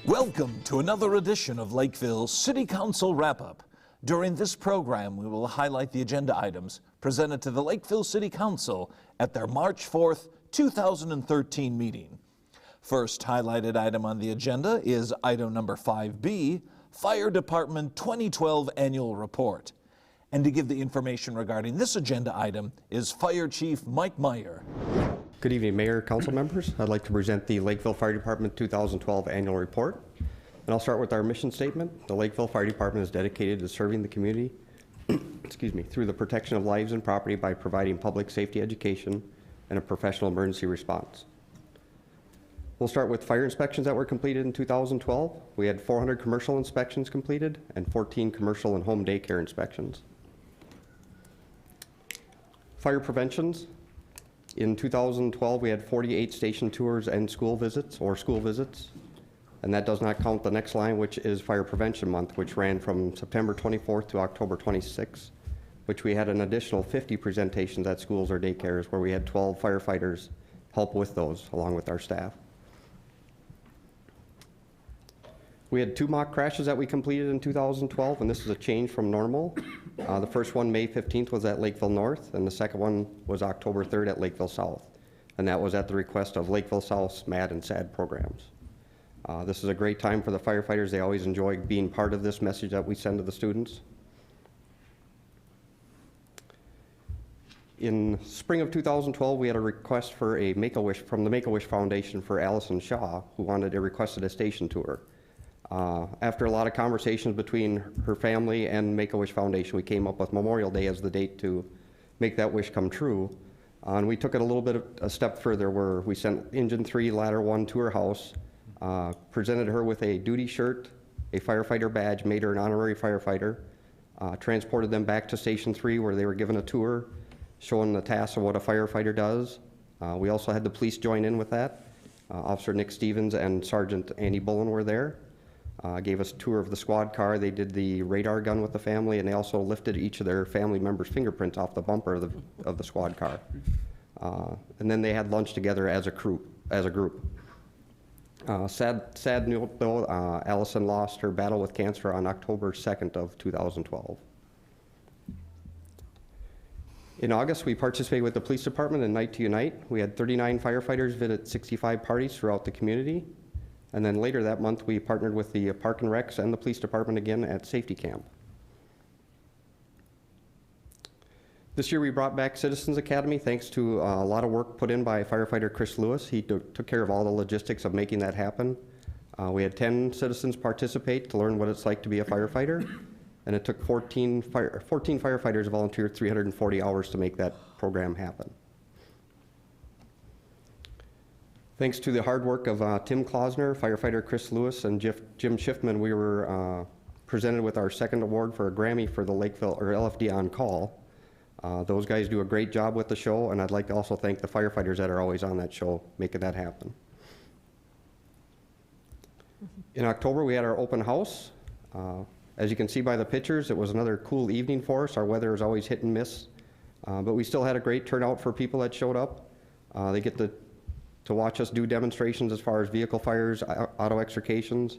Welcome to another edition of Lakeville City Council Wrap-Up. During this program, we will highlight the agenda items presented to the Lakeville City Council at their March 4th, 2013 meeting. First highlighted item on the agenda is item number 5B, Fire Department 2012 Annual Report. And to give the information regarding this agenda item is Fire Chief Mike Meyer. Good evening, Mayor, Council members. I'd like to present the Lakeville Fire Department 2012 Annual Report. And I'll start with our mission statement. The Lakeville Fire Department is dedicated to serving the community through the protection of lives and property by providing public safety education and a professional emergency response. We'll start with fire inspections that were completed in 2012. We had 400 commercial inspections completed and 14 commercial and home daycare inspections. Fire preventions. In 2012, we had 48 station tours and school visits. And that does not count the next line, which is Fire Prevention Month, which ran from September 24th to October 26th, which we had an additional 50 presentations at schools or daycares where we had 12 firefighters help with those along with our staff. We had 2 mock crashes that we completed in 2012, and this is a change from normal. The first one, May 15th, was at Lakeville North, and the second one was October 3rd at Lakeville South. And that was at the request of Lakeville South's MAD and SAD programs. This is a great time for the firefighters. They always enjoy being part of this message that we send to the students. In spring of 2012, we had a request for a Make-A-Wish from the Make-A-Wish Foundation for Allison Shaw, who requested a station tour. After a lot of conversations between her family and Make-A-Wish Foundation, we came up with Memorial Day as the date to make that wish come true. And we took it a step further, where we sent Engine 3 Ladder 1 to her house, presented her with a duty shirt, a firefighter badge, made her an honorary firefighter, transported them back to Station 3 where they were given a tour, showing the tasks of what a firefighter does. We also had the police join in with that. Officer Nick Stevens and Sergeant Andy Bullen were there. Gave us a tour of the squad car. They did the radar gun with the family, and they also lifted each of their family members' fingerprints off the bumper of the squad car. And then they had lunch together as a group. Sad note though, Allison lost her battle with cancer on October 2nd of 2012. In August, we participated with the police department in Night to Unite. We had 39 firefighters visit 65 parties throughout the community. And then later that month, we partnered with the Park and Recs and the police department again at Safety Camp. This year we brought back Citizens Academy thanks to a lot of work put in by firefighter Chris Lewis. He took care of all the logistics of making that happen. We had 10 citizens participate to learn what it's like to be a firefighter. And it took 14 firefighters volunteered 340 hours to make that program happen. Thanks to the hard work of Tim Klausner, firefighter Chris Lewis, and Jim Schiffman, we were presented with our second award for a Grammy for the Lakeville or LFD On Call. Those guys do a great job with the show, and I'd like to also thank the firefighters that are always on that show, making that happen. In October, we had our open house. As you can see by the pictures, it was another cool evening for us. Our weather is always hit and miss, but we still had a great turnout for people that showed up. They get to watch us do demonstrations as far as vehicle fires, auto extrications.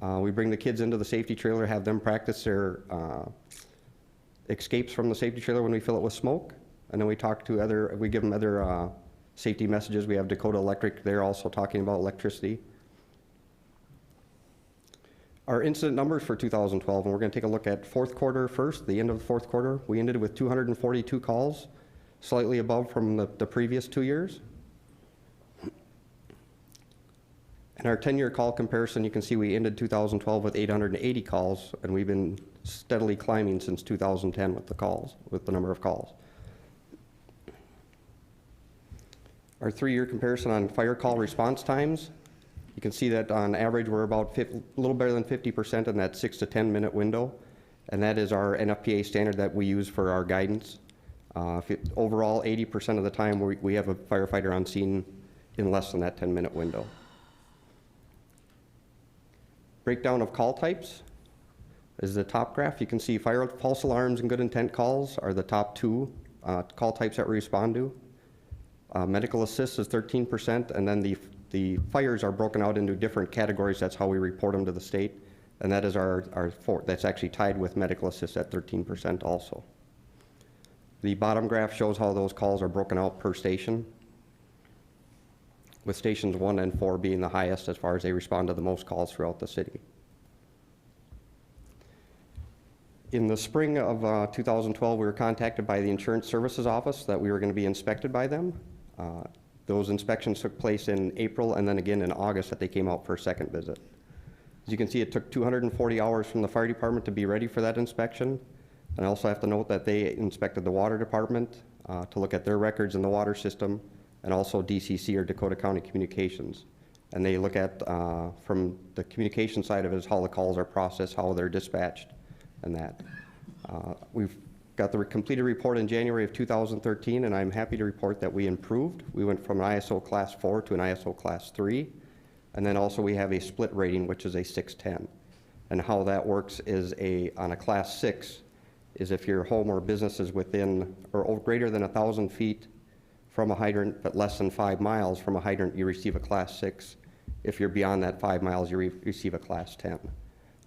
We bring the kids into the safety trailer, have them practice their escapes from the safety trailer when we fill it with smoke. And then we give them other safety messages. We have Dakota Electric there also talking about electricity. Our incident numbers for 2012, and we're going to take a look at fourth quarter first, the end of the fourth quarter. We ended with 242 calls, slightly above from the previous 2 years. In our 10-year call comparison, you can see we ended 2012 with 880 calls, and we've been steadily climbing since 2010 with the number of calls. Our 3-year comparison on fire call response times, you can see that on average we're about a little better than 50% in that 6 to 10 minute window, and that is our NFPA standard that we use for our guidance. Overall, 80% of the time we have a firefighter on scene in less than that 10-minute window. Breakdown of call types is the top graph. You can see fire, false alarms, and good intent calls are the top 2 call types that we respond to. Medical assist is 13%, and then the the fires are broken out into different categories. That's how we report them to the state. And that is that's actually tied with medical assist at 13% also. The bottom graph shows how those calls are broken out per station, with stations 1 and 4 being the highest as far as they respond to the most calls throughout the city. In the spring of 2012, we were contacted by the Insurance Services Office that we were going to be inspected by them. Those inspections took place in April and then again in August that they came out for a second visit. As you can see, it took 240 hours from the fire department to be ready for that inspection. And I also have to note that they inspected the water department to look at their records in the water system, and also DCC, or Dakota County Communications. And they look at, from the communication side of it, is how the calls are processed, how they're dispatched, and that. We've got the completed report in January of 2013, and I'm happy to report that we improved. We went from an ISO Class 4 to an ISO Class 3. And then also we have a split rating, which is a 610. And how that works is on a Class 6, is if your home or business is within or greater than 1,000 feet from a hydrant, but less than 5 miles from a hydrant, you receive a Class 6. If you're beyond that 5 miles, you receive a Class 10.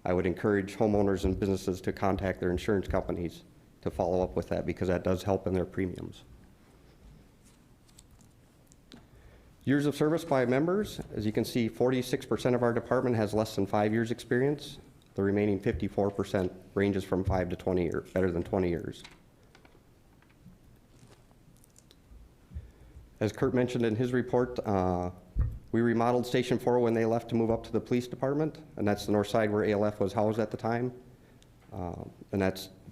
I would encourage homeowners and businesses to contact their insurance companies to follow up with that, because that does help in their premiums. Years of service by members, as you can see, 46% of our department has less than 5 years experience. The remaining 54% ranges from 5 to 20 years, better than 20 years. As Kurt mentioned in his report, we remodeled Station 4 when they left to move up to the police department, and that's the north side where ALF was housed at the time.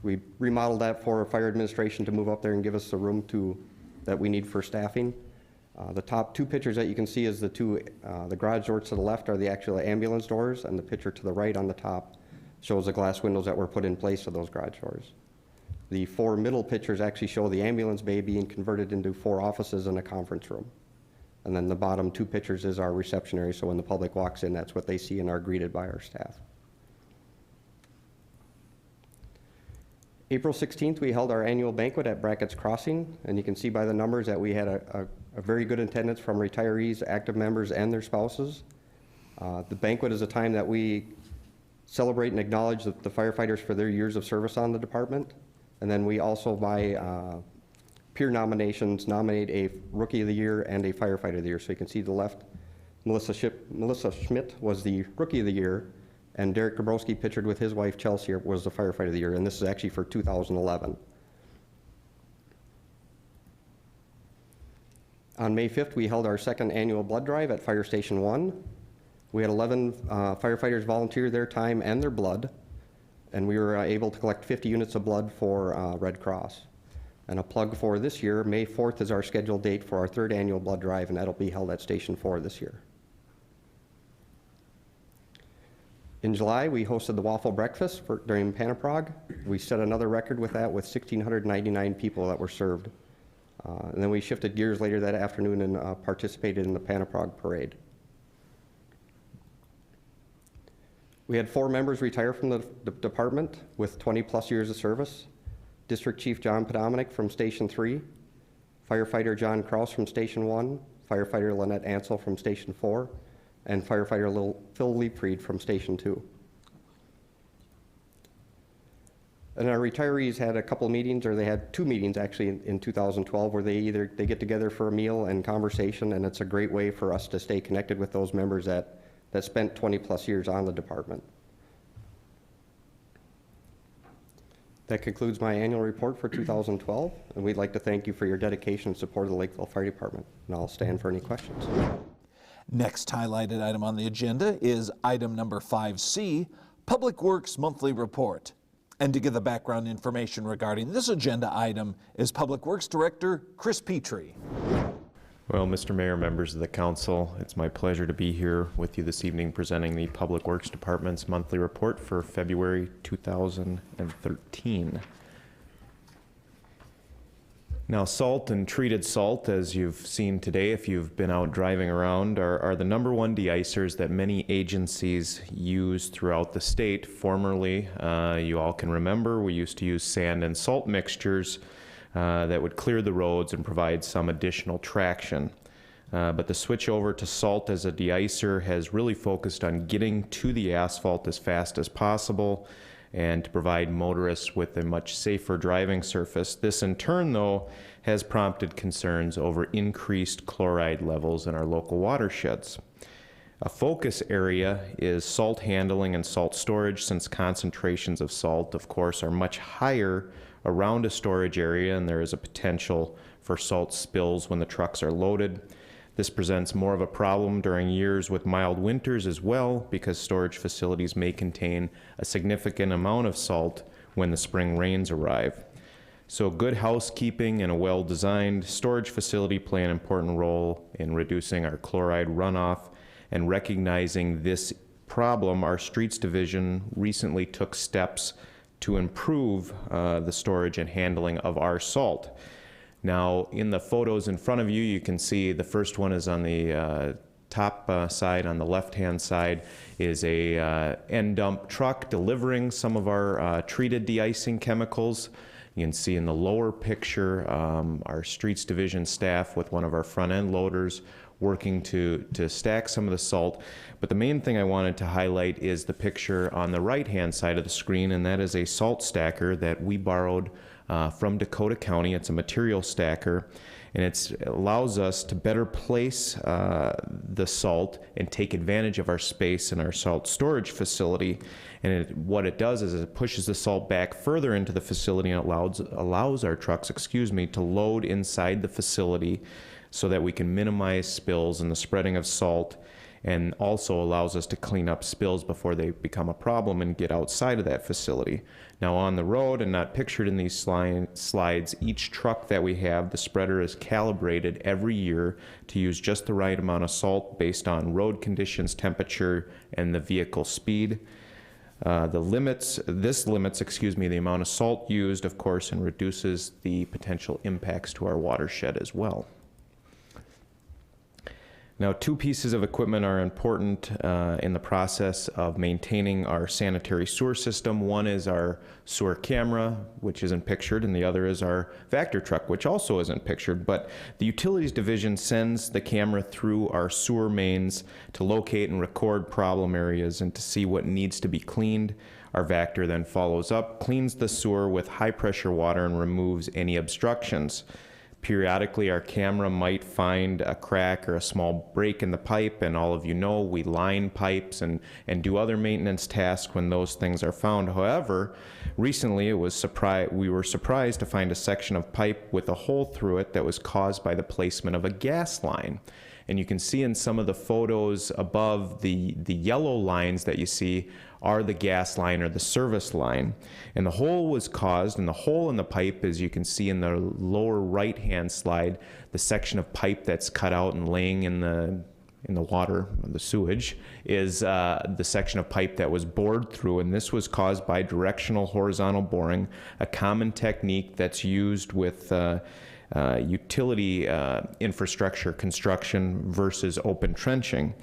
We remodeled that for fire administration to move up there and give us the room that we need for staffing. The top 2 pictures that you can see is the garage doors to the left are the actual ambulance doors, and the picture to the right on the top shows the glass windows that were put in place for those garage doors. The 4 middle pictures actually show the ambulance bay being converted into 4 offices and a conference room. And then the bottom 2 pictures is our reception area, so when the public walks in, that's what they see and are greeted by our staff. April 16th, we held our annual banquet at Brackett's Crossing, and you can see by the numbers that we had a very good attendance from retirees, active members, and their spouses. The banquet is a time that we celebrate and acknowledge the firefighters for their years of service on the department. And then we also, by peer nominations, nominate a Rookie of the Year and a Firefighter of the Year. So you can see to the left, Melissa Schmidt was the Rookie of the Year, and Derek Gabrowski, pictured with his wife Chelsea, was the Firefighter of the Year, and this is actually for 2011. On May 5th, we held our 2nd annual blood drive at Fire Station 1. We had 11 firefighters volunteer their time and their blood, and we were able to collect 50 units of blood for Red Cross. And a plug for this year, May 4th is our scheduled date for our 3rd annual blood drive, and that'll be held at Station 4 this year. In July, we hosted the Waffle Breakfast during Panaprog. We set another record with that, with 1,699 people that were served. And then we shifted gears later that afternoon and participated in the Panaprog Parade. We had 4 members retire from the department with 20+ years of service. District Chief John Podominic from Station 3, Firefighter John Kraus from Station 1, Firefighter Lynette Ansel from Station 4, and Firefighter Phil Leapried from Station 2. And our retirees had a couple meetings, or they had 2 meetings actually in 2012, where they get together for a meal and conversation, and it's a great way for us to stay connected with those members that spent 20+ years on the department. That concludes my annual report for 2012, and we'd like to thank you for your dedication and support of the Lakeville Fire Department. And I'll stand for any questions. Next highlighted item on the agenda is item number 5C, Public Works Monthly Report. And to give the background information regarding this agenda item is Public Works Director Chris Petrie. Well, Mr. Mayor, members of the council, it's my pleasure to be here with you this evening presenting the Public Works Department's monthly report for February 2013. Now, salt and treated salt, as you've seen today if you've been out driving around, are the #1 de-icers that many agencies use throughout the state. Formerly, you all can remember, we used to use sand and salt mixtures that would clear the roads and provide some additional traction. But the switch over to salt as a de-icer has really focused on getting to the asphalt as fast as possible and to provide motorists with a much safer driving surface. This in turn, though, has prompted concerns over increased chloride levels in our local watersheds. A focus area is salt handling and salt storage, since concentrations of salt, of course, are much higher around a storage area, and there is a potential for salt spills when the trucks are loaded. This presents more of a problem during years with mild winters as well, because storage facilities may contain a significant amount of salt when the spring rains arrive. So good housekeeping and a well-designed storage facility play an important role in reducing our chloride runoff. And recognizing this problem, our Streets Division recently took steps to improve the storage and handling of our salt. Now, in the photos in front of you, you can see the first one is on the top side. On the left-hand side is a end dump truck delivering some of our treated de-icing chemicals. You can see in the lower picture our Streets Division staff with one of our front-end loaders working to stack some of the salt. But the main thing I wanted to highlight is the picture on the right-hand side of the screen, and that is a salt stacker that we borrowed from Dakota County. It's a material stacker, and it allows us to better place the salt and take advantage of our space in our salt storage facility. And what it does is it pushes the salt back further into the facility and allows our trucks, to load inside the facility so that we can minimize spills and the spreading of salt, and also allows us to clean up spills before they become a problem and get outside of that facility. Now on the road, and not pictured in these slides, each truck that we have, the spreader is calibrated every year to use just the right amount of salt based on road conditions, temperature, and the vehicle speed. This limits the amount of salt used, of course, and reduces the potential impacts to our watershed as well. Now, two pieces of equipment are important in the process of maintaining our sanitary sewer system. One is our sewer camera, which isn't pictured, and the other is our Vector truck, which also isn't pictured. But the Utilities Division sends the camera through our sewer mains to locate and record problem areas and to see what needs to be cleaned. Our Vector then follows up, cleans the sewer with high-pressure water, and removes any obstructions. Periodically, our camera might find a crack or a small break in the pipe, and all of you know we line pipes and do other maintenance tasks when those things are found. However, recently we were surprised to find a section of pipe with a hole through it that was caused by the placement of a gas line. And you can see in some of the photos above, the yellow lines that you see are the gas line or the service line. And the hole was caused, and the hole in the pipe, as you can see in the lower right-hand slide, the section of pipe that's cut out and laying in the water, the sewage, is the section of pipe that was bored through, and this was caused by directional horizontal boring, a common technique that's used with utility infrastructure construction versus open trenching.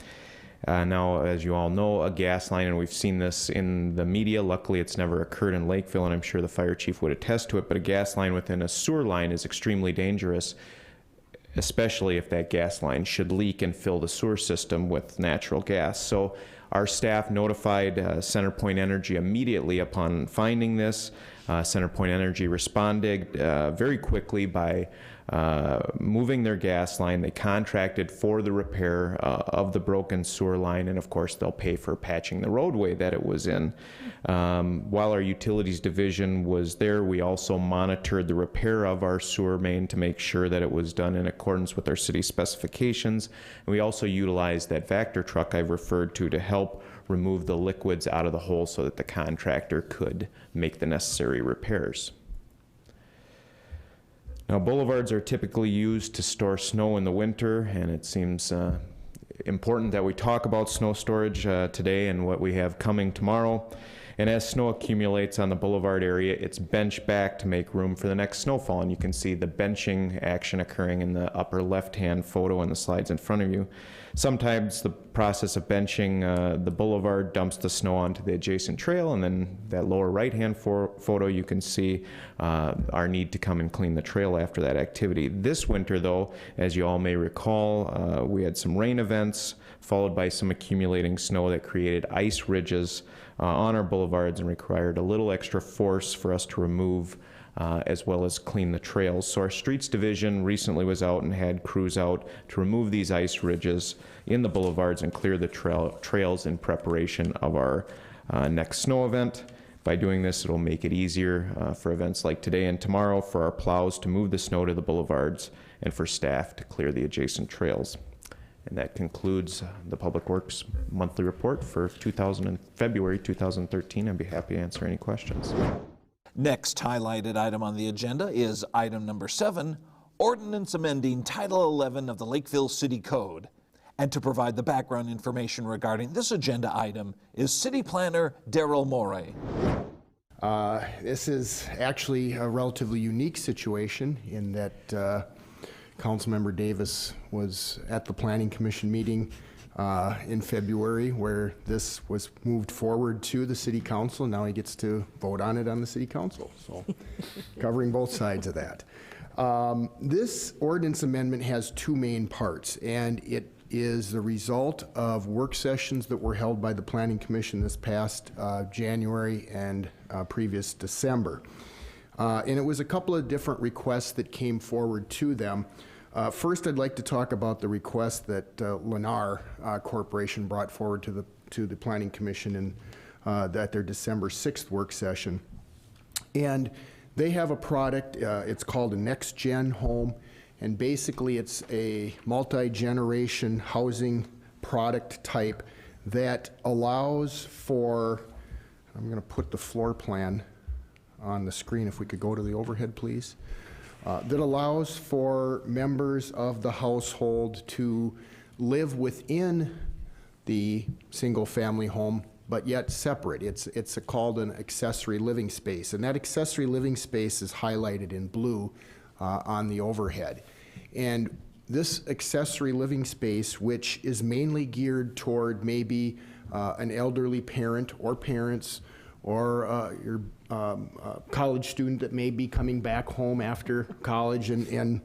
Now, as you all know, a gas line, and we've seen this in the media, luckily it's never occurred in Lakeville, and I'm sure the fire chief would attest to it, but a gas line within a sewer line is extremely dangerous, especially if that gas line should leak and fill the sewer system with natural gas. So our staff notified CenterPoint Energy immediately upon finding this. CenterPoint Energy responded very quickly by moving their gas line. They contracted for the repair of the broken sewer line, and of course they'll pay for patching the roadway that it was in. While our Utilities Division was there, we also monitored the repair of our sewer main to make sure that it was done in accordance with our city specifications. And we also utilized that Vector truck I've referred to help remove the liquids out of the hole so that the contractor could make the necessary repairs. Now, boulevards are typically used to store snow in the winter, and it seems important that we talk about snow storage today and what we have coming tomorrow. And as snow accumulates on the boulevard area, it's benched back to make room for the next snowfall. And you can see the benching action occurring in the upper left-hand photo in the slides in front of you. Sometimes the process of benching the boulevard dumps the snow onto the adjacent trail, and then that lower right-hand photo you can see our need to come and clean the trail after that activity. This winter, though, as you all may recall, we had some rain events followed by some accumulating snow that created ice ridges on our boulevards and required a little extra force for us to remove as well as clean the trails. So our streets division recently was out and had crews out to remove these ice ridges in the boulevards and clear the trails in preparation of our next snow event. By doing this, it'll make it easier for events like today and tomorrow for our plows to move the snow to the boulevards and for staff to clear the adjacent trails. And that concludes the Public Works monthly report for February 2013. I'd be happy to answer any questions. Next highlighted item on the agenda is item number 7, ordinance amending Title 11 of the Lakeville City Code. And to provide the background information regarding this agenda item is City Planner Darrell Morey. This is actually a relatively unique situation in that Councilmember Davis was at the Planning Commission meeting in February where this was moved forward to the City Council. Now he gets to vote on it on the City Council, so covering both sides of that. This ordinance amendment has two main parts, and it is the result of work sessions that were held by the Planning Commission this past January and previous December. And it was a couple of different requests that came forward to them. First, I'd like to talk about the request that Lennar Corporation brought forward to the Planning Commission at their December 6th work session. And they have a product, it's called a Next Gen Home, and basically it's a multi-generation housing product type that allows for, I'm going to put the floor plan on the screen, if we could go to the overhead, please, that allows for members of the household to live within the single-family home, but yet separate. It's called an accessory living space, and that accessory living space is highlighted in blue on the overhead. And this accessory living space, which is mainly geared toward maybe an elderly parent or parents, or your college student that may be coming back home after college and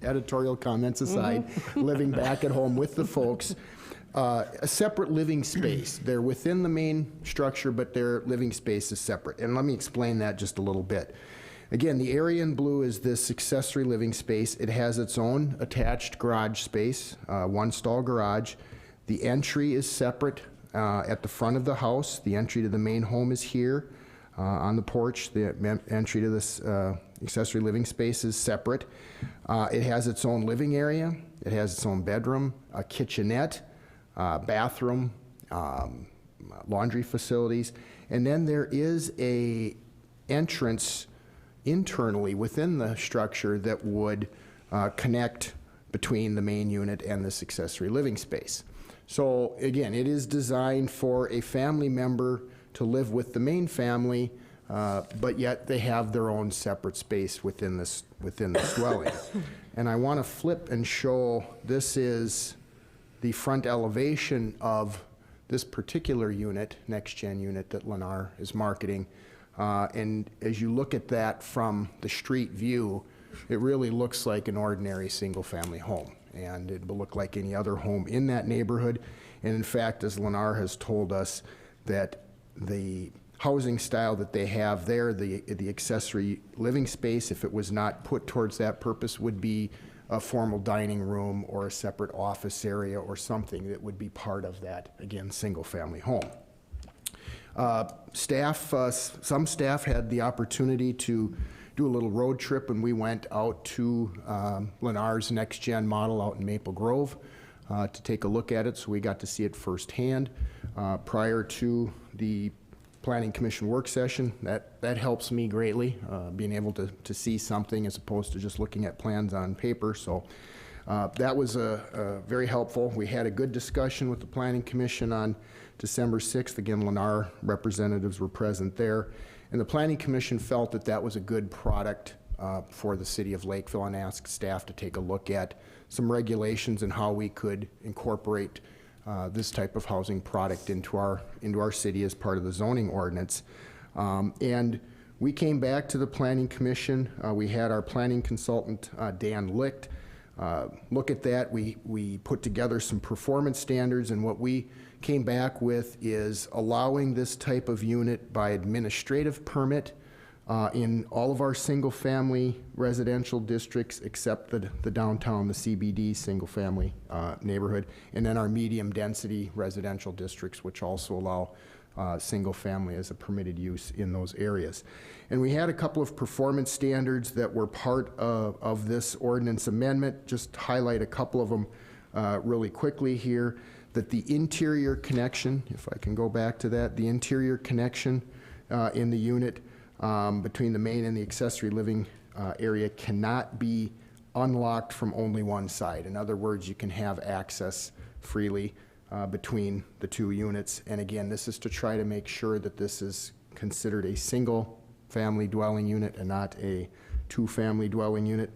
editorial comments aside, living back at home with the folks, a separate living space. They're within the main structure, but their living space is separate. And let me explain that just a little bit. Again, the area in blue is this accessory living space. It has its own attached garage space, one stall garage. The entry is separate at the front of the house. The entry to the main home is here on the porch. The entry to this accessory living space is separate. It has its own living area. It has its own bedroom, a kitchenette, bathroom, laundry facilities. And then there is a entrance internally within the structure that would connect between the main unit and this accessory living space. So again, it is designed for a family member to live with the main family, but yet they have their own separate space within this dwelling. And I want to flip and show, this is the front elevation of this particular unit, Next Gen unit that Lennar is marketing. And as you look at that from the street view, it really looks like an ordinary single-family home. And it will look like any other home in that neighborhood. And in fact, as Lennar has told us, that the housing style that they have there, the accessory living space, if it was not put towards that purpose, would be a formal dining room or a separate office area or something that would be part of that, again, single-family home. Some staff had the opportunity to do a little road trip, and we went out to Lennar's Next Gen model out in Maple Grove to take a look at it, so we got to see it firsthand prior to the Planning Commission work session. That helps me greatly, being able to see something as opposed to just looking at plans on paper. So that was very helpful. We had a good discussion with the Planning Commission on December 6th. Again, Lennar representatives were present there. And the Planning Commission felt that that was a good product for the city of Lakeville and asked staff to take a look at some regulations and how we could incorporate this type of housing product into our city as part of the zoning ordinance. And we came back to the Planning Commission. We had our planning consultant, Dan Licht, look at that. We put together some performance standards, and what we came back with is allowing this type of unit by administrative permit in all of our single-family residential districts except the downtown, the CBD single-family neighborhood, and then our medium-density residential districts, which also allow single-family as a permitted use in those areas. And we had a couple of performance standards that were part of this ordinance amendment. Just highlight a couple of them really quickly here. That the interior connection, if I can go back to that, the interior connection in the unit between the main and the accessory living area cannot be unlocked from only one side. In other words, you can have access freely between the two units. And again, this is to try to make sure that this is considered a single family dwelling unit and not a two-family dwelling unit.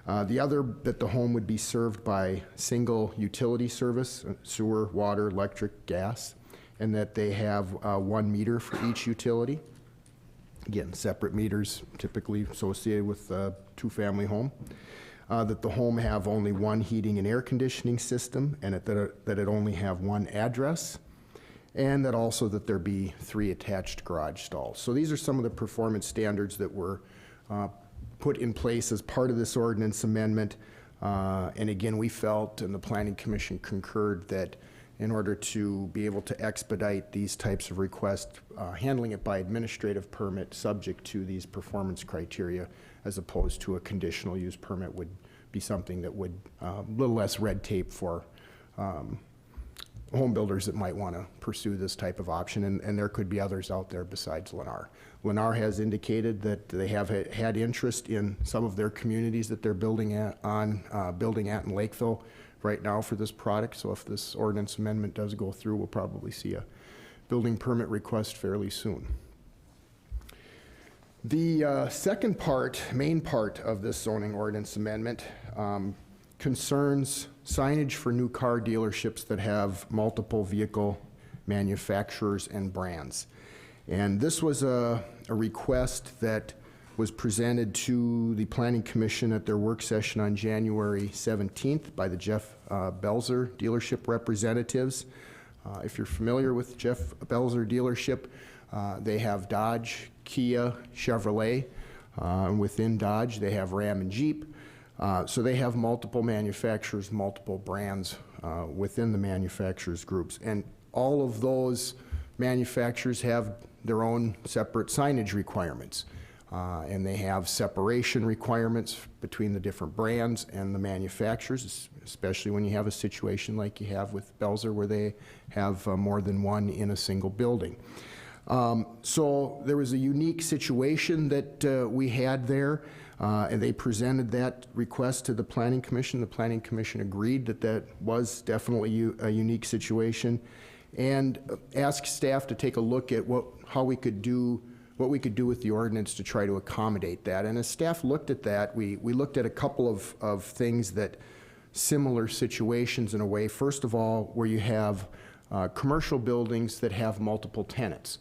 The other, that the home would be served by single utility service, sewer, water, electric, gas, and that they have 1 meter for each utility. Again, separate meters typically associated with a two-family home. That the home have only one heating and air conditioning system, and that it only have one address, and that also that there be 3 attached garage stalls. So these are some of the performance standards that were put in place as part of this ordinance amendment. And again, we felt, and the Planning Commission concurred, that in order to be able to expedite these types of requests, handling it by administrative permit subject to these performance criteria as opposed to a conditional use permit would be something that would a little less red tape for home builders that might want to pursue this type of option, and there could be others out there besides Lennar. Lennar has indicated that they have had interest in some of their communities that they're building at in Lakeville right now for this product. So if this ordinance amendment does go through, we'll probably see a building permit request fairly soon. The second part, main part of this zoning ordinance amendment concerns signage for new car dealerships that have multiple vehicle manufacturers and brands. And this was a request that was presented to the Planning Commission at their work session on January 17th by the Jeff Belzer dealership representatives. If you're familiar with Jeff Belzer dealership, they have Dodge, Kia, Chevrolet. Within Dodge, they have Ram and Jeep. So they have multiple manufacturers, multiple brands within the manufacturers groups. And all of those manufacturers have their own separate signage requirements. And they have separation requirements between the different brands and the manufacturers, especially when you have a situation like you have with Belzer where they have more than one in a single building. So there was a unique situation that we had there, and they presented that request to the Planning Commission. The Planning Commission agreed that that was definitely a unique situation and asked staff to take a look at what we could do with the ordinance to try to accommodate that. And as staff looked at that, we looked at a couple of things that similar situations in a way. First of all, where you have commercial buildings that have multiple tenants.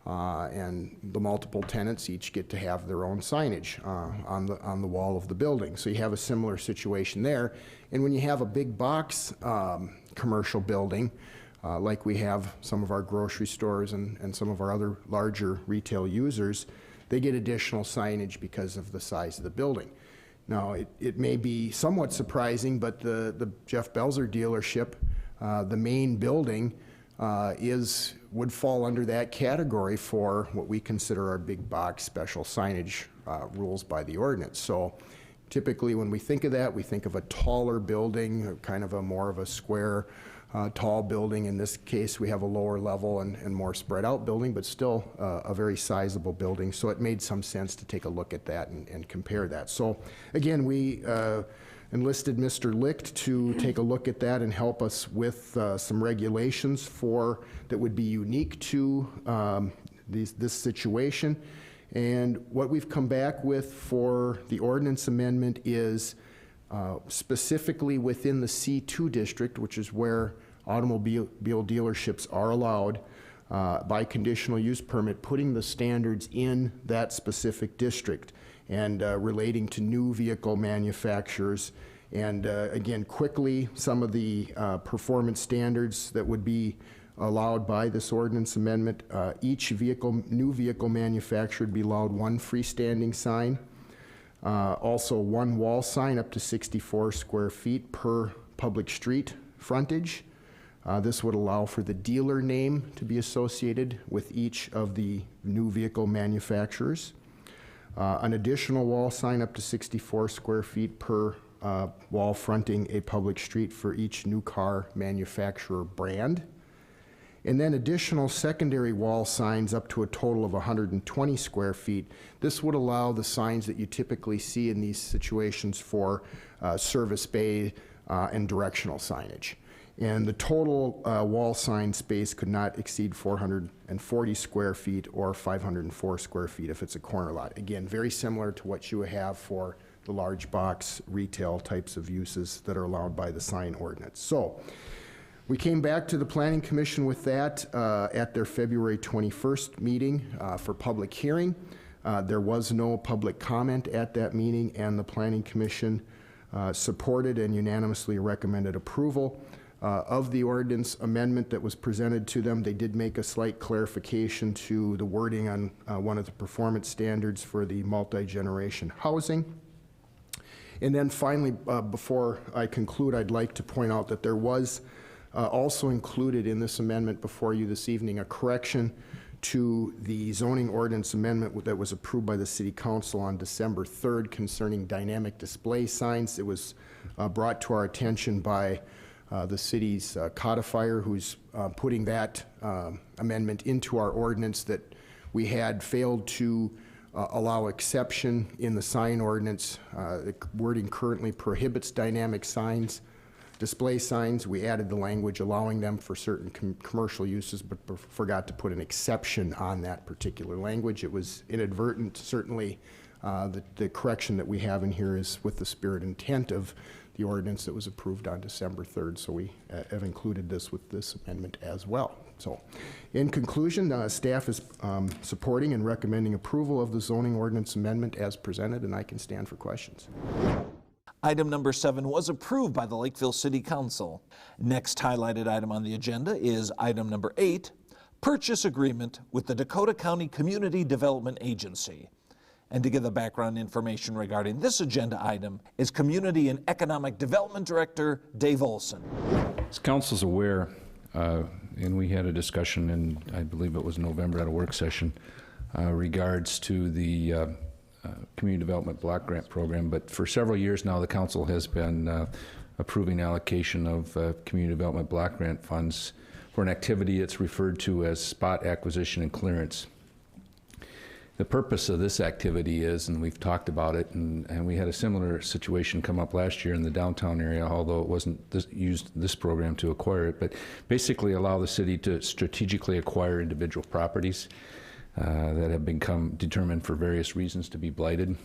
And the multiple tenants each get to have their own signage on the wall of the building. So you have a similar situation there. And when you have a big box commercial building, like we have some of our grocery stores and some of our other larger retail users, they get additional signage because of the size of the building. Now, it may be somewhat surprising, but the Jeff Belzer dealership, the main building, would fall under that category for what we consider our big box special signage rules by the ordinance. So typically when we think of that, we think of a taller building, kind of more of a square tall building. In this case, we have a lower level and more spread out building, but still a very sizable building. So it made some sense to take a look at that and compare that. So again, we enlisted Mr. Licht to take a look at that and help us with some regulations that would be unique to this situation. And what we've come back with for the ordinance amendment is specifically within the C2 district, which is where automobile dealerships are allowed by conditional use permit, putting the standards in that specific district and relating to new vehicle manufacturers. And again, quickly, some of the performance standards that would be allowed by this ordinance amendment. Each new vehicle manufacturer would be allowed one freestanding sign. Also one wall sign up to 64 square feet per public street frontage. This would allow for the dealer name to be associated with each of the new vehicle manufacturers. An additional wall sign up to 64 square feet per wall fronting a public street for each new car manufacturer brand. And then additional secondary wall signs up to a total of 120 square feet. This would allow the signs that you typically see in these situations for service bay and directional signage. And the total wall sign space could not exceed 440 square feet or 504 square feet if it's a corner lot. Again, very similar to what you have for the large box retail types of uses that are allowed by the sign ordinance. So we came back to the Planning Commission with that at their February 21st meeting for public hearing. There was no public comment at that meeting, and the Planning Commission supported and unanimously recommended approval of the ordinance amendment that was presented to them. They did make a slight clarification to the wording on one of the performance standards for the multi-generation housing. And then finally, before I conclude, I'd like to point out that there was also included in this amendment before you this evening a correction to the zoning ordinance amendment that was approved by the City Council on December 3rd concerning dynamic display signs. It was brought to our attention by the city's codifier, who's putting that amendment into our ordinance, that we had failed to allow exception in the sign ordinance. The wording currently prohibits dynamic signs, display signs. We added the language allowing them for certain commercial uses, but forgot to put an exception on that particular language. It was inadvertent. Certainly, the correction that we have in here is with the spirit and intent of the ordinance that was approved on December 3rd, so we have included this with this amendment as well. So, in conclusion, staff is supporting and recommending approval of the zoning ordinance amendment as presented, and I can stand for questions. Item number 7 was approved by the Lakeville City Council. Next highlighted item on the agenda is item number 8, purchase agreement with the Dakota County Community Development Agency. And to give the background information regarding this agenda item is Community and Economic Development Director Dave Olson. As council's aware, and we had a discussion in, I believe it was November at a work session, regards to the Community Development Block Grant Program, but for several years now the council has been approving allocation of Community Development Block Grant funds for an activity it's referred to as spot acquisition and clearance. The purpose of this activity is, and we've talked about it, and we had a similar situation come up last year in the downtown area, although it wasn't used this program to acquire it, but basically allow the city to strategically acquire individual properties that have become determined for various reasons to be blighted.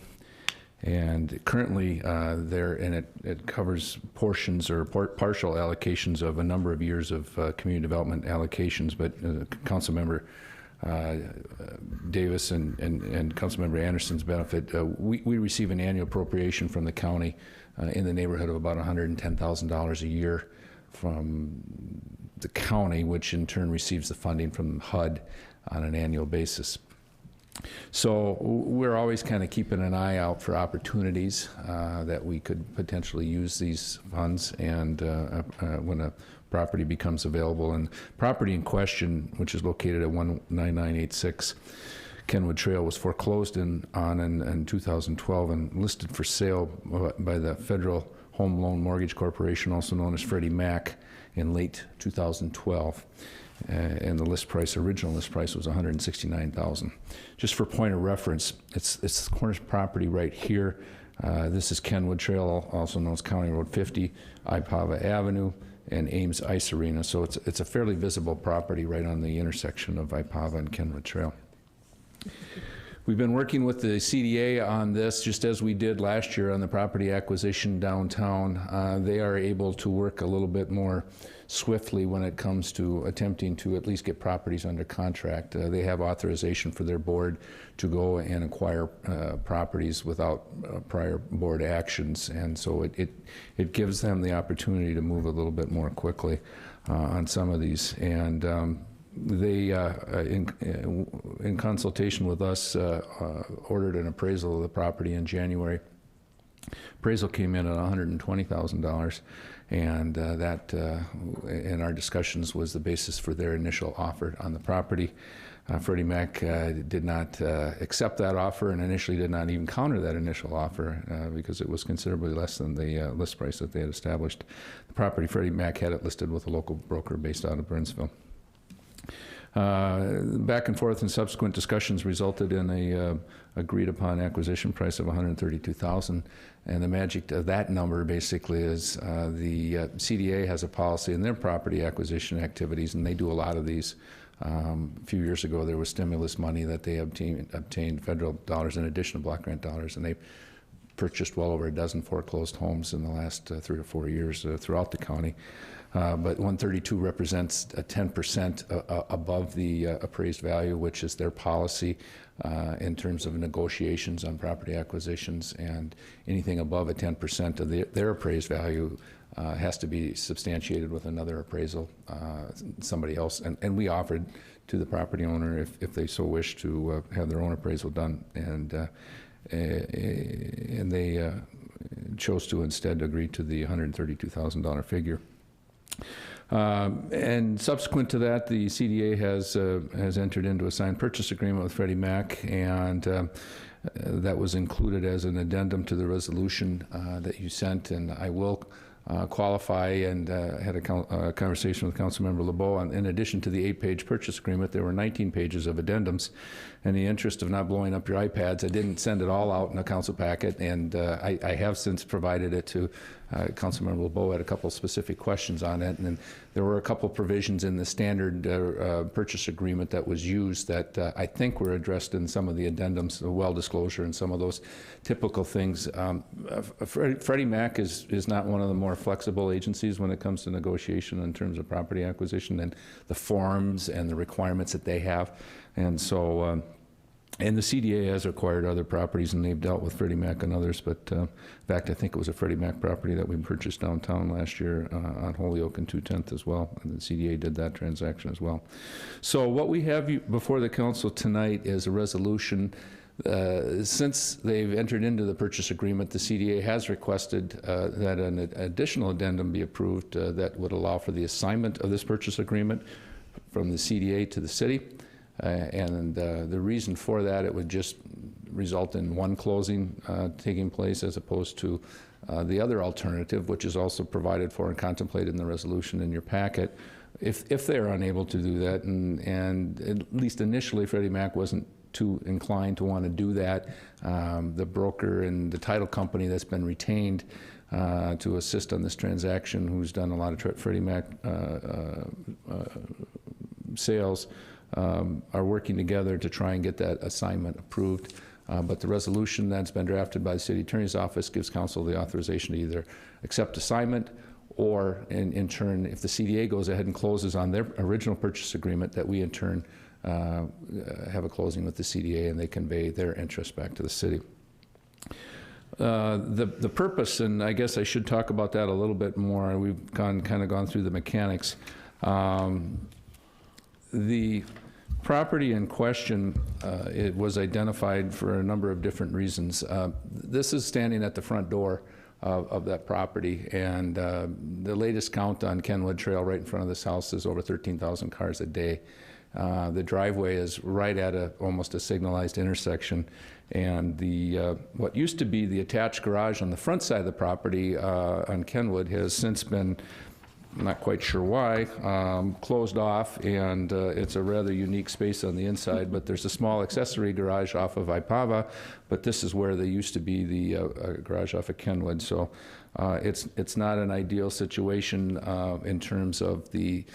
And currently it covers portions or partial allocations of a number of years of community development allocations, but Councilmember Davis and Councilmember Anderson's benefit, we receive an annual appropriation from the county in the neighborhood of about $110,000 a year from the county, which in turn receives the funding from HUD on an annual basis. So we're always kind of keeping an eye out for opportunities that we could potentially use these funds, and when a property becomes available. And property in question, which is located at 19986 Kenwood Trail, was foreclosed on in 2012 and listed for sale by the Federal Home Loan Mortgage Corporation, also known as Freddie Mac, in late 2012. And the original list price was $169,000. Just for point of reference, it's the corner property right here. This is Kenwood Trail, also known as County Road 50, Ipava Avenue, and Ames Ice Arena. So it's a fairly visible property right on the intersection of Ipava and Kenwood Trail. We've been working with the CDA on this, just as we did last year on the property acquisition downtown. They are able to work a little bit more swiftly when it comes to attempting to at least get properties under contract. They have authorization for their board to go and acquire properties without prior board actions, and so it gives them the opportunity to move a little bit more quickly on some of these. And they, in consultation with us, ordered an appraisal of the property in January. Appraisal came in at $120,000, and that, in our discussions, was the basis for their initial offer on the property. Freddie Mac did not accept that offer, and initially did not even counter that initial offer because it was considerably less than the list price that they had established. The property, Freddie Mac had it listed with a local broker based out of Burnsville. Back and forth and subsequent discussions resulted in a agreed upon acquisition price of $132,000, and the magic of that number basically is the CDA has a policy in their property acquisition activities, and they do a lot of these. A few years ago there was stimulus money that they obtained federal dollars in addition to block grant dollars, and they purchased well over a dozen foreclosed homes in the last 3 or 4 years throughout the county. But 132 represents 10% above the appraised value, which is their policy in terms of negotiations on property acquisitions, and anything above a 10% of their appraised value has to be substantiated with another appraisal, somebody else. And we offered to the property owner, if they so wish, to have their own appraisal done, and they chose to instead agree to the $132,000 figure. And subsequent to that, the CDA has entered into a signed purchase agreement with Freddie Mac, and that was included as an addendum to the resolution that you sent. And I will qualify, and had a conversation with Councilmember LeBeau. In addition to the 8-page purchase agreement, there were 19 pages of addendums. In the interest of not blowing up your iPads, I didn't send it all out in a council packet, and I have since provided it to Councilmember LeBeau. Had a couple specific questions on it, and then there were a couple provisions in the standard purchase agreement that was used that I think were addressed in some of the addendums, the well disclosure and some of those typical things. Freddie Mac is not one of the more flexible agencies when it comes to negotiation in terms of property acquisition, and the forms and the requirements that they have. And so, and the CDA has acquired other properties, and they've dealt with Freddie Mac and others, but in fact, I think it was a Freddie Mac property that we purchased downtown last year on Holyoke and 210th as well, and the CDA did that transaction as well. So what we have before the council tonight is a resolution. Since they've entered into the purchase agreement, the CDA has requested that an additional addendum be approved that would allow for the assignment of this purchase agreement from the CDA to the city. And the reason for that, it would just result in one closing taking place as opposed to the other alternative, which is also provided for and contemplated in the resolution in your packet. If they're unable to do that, and at least initially Freddie Mac wasn't too inclined to want to do that, the broker and the title company that's been retained to assist on this transaction, who's done a lot of Freddie Mac sales, are working together to try and get that assignment approved. But the resolution that's been drafted by the City Attorney's Office gives council the authorization to either accept assignment, or in turn, if the CDA goes ahead and closes on their original purchase agreement, that we in turn have a closing with the CDA and they convey their interest back to the city. The purpose, and I guess I should talk about that a little bit more. We've kind of gone through the mechanics. The property in question, it was identified for a number of different reasons. This is standing at the front door of that property, and the latest count on Kenwood Trail right in front of this house is over 13,000 cars a day. The driveway is right at almost a signalized intersection, and the what used to be the attached garage on the front side of the property on Kenwood has since been I'm not quite sure why, closed off, and it's a rather unique space on the inside, but there's a small accessory garage off of Ipava, but this is where they used to be the garage off of Kenwood, so it's not an ideal situation in terms of the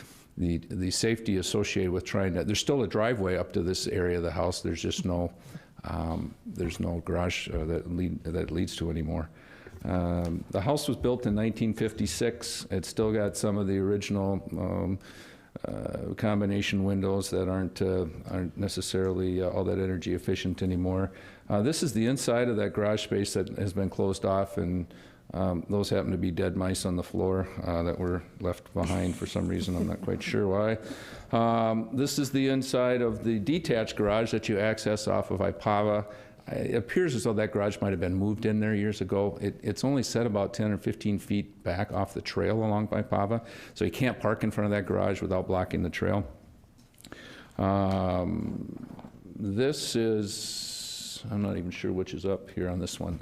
safety associated with trying to, there's still a driveway up to this area of the house, there's just no garage that leads to anymore. The house was built in 1956. It's still got some of the original combination windows that aren't necessarily all that energy efficient anymore. This is the inside of that garage space that has been closed off, and those happen to be dead mice on the floor that were left behind for some reason. I'm not quite sure why. This is the inside of the detached garage that you access off of Ipava. It appears as though that garage might have been moved in there years ago. It's only set about 10 or 15 feet back off the trail along Ipava, so you can't park in front of that garage without blocking the trail. This is, I'm not even sure which is up here on this one.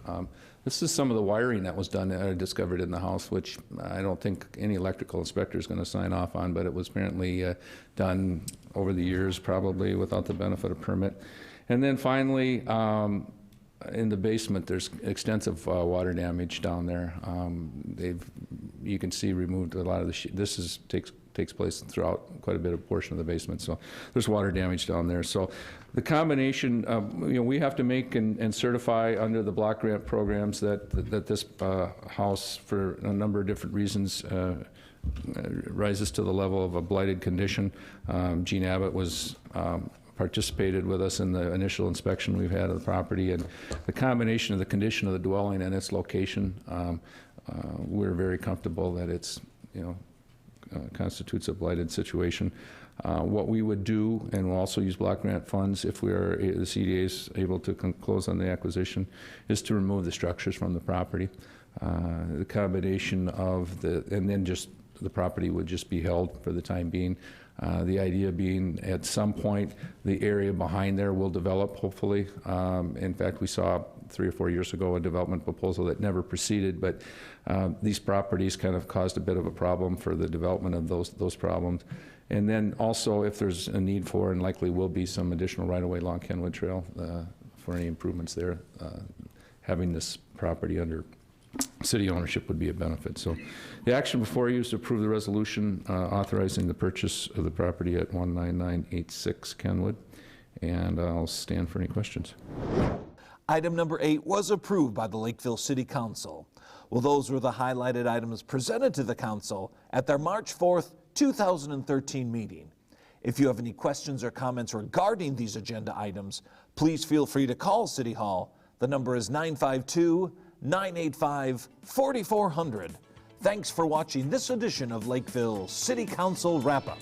This is some of the wiring that was done, discovered in the house, which I don't think any electrical inspector is going to sign off on, but it was apparently done over the years, probably without the benefit of permit. And then finally, in the basement, there's extensive water damage down there. You can see removed a lot of the this takes place throughout quite a bit of portion of the basement, so there's water damage down there. So the combination, we have to make and certify under the block grant programs that this house, for a number of different reasons, rises to the level of a blighted condition. Gene Abbott was participated with us in the initial inspection we've had of the property, and the combination of the condition of the dwelling and its location, we're very comfortable that it's, constitutes a blighted situation. What we would do, and we'll also use block grant funds if the CDA is able to close on the acquisition, is to remove the structures from the property. The combination of and then just the property would just be held for the time being. The idea being at some point the area behind there will develop, hopefully. In fact, we saw 3 or 4 years ago a development proposal that never proceeded, but these properties kind of caused a bit of a problem for the development of those problems. And then also, if there's a need for, and likely will be, some additional right-of-way along Kenwood Trail for any improvements there, having this property under city ownership would be a benefit. So the action before you is to approve the resolution authorizing the purchase of the property at 19986 Kenwood, and I'll stand for any questions. Item number 8 was approved by the Lakeville City Council. Well, those were the highlighted items presented to the council at their March 4th, 2013 meeting. If you have any questions or comments regarding these agenda items, please feel free to call City Hall. The number is 952-985-4400. Thanks for watching this edition of Lakeville City Council Wrap-Up.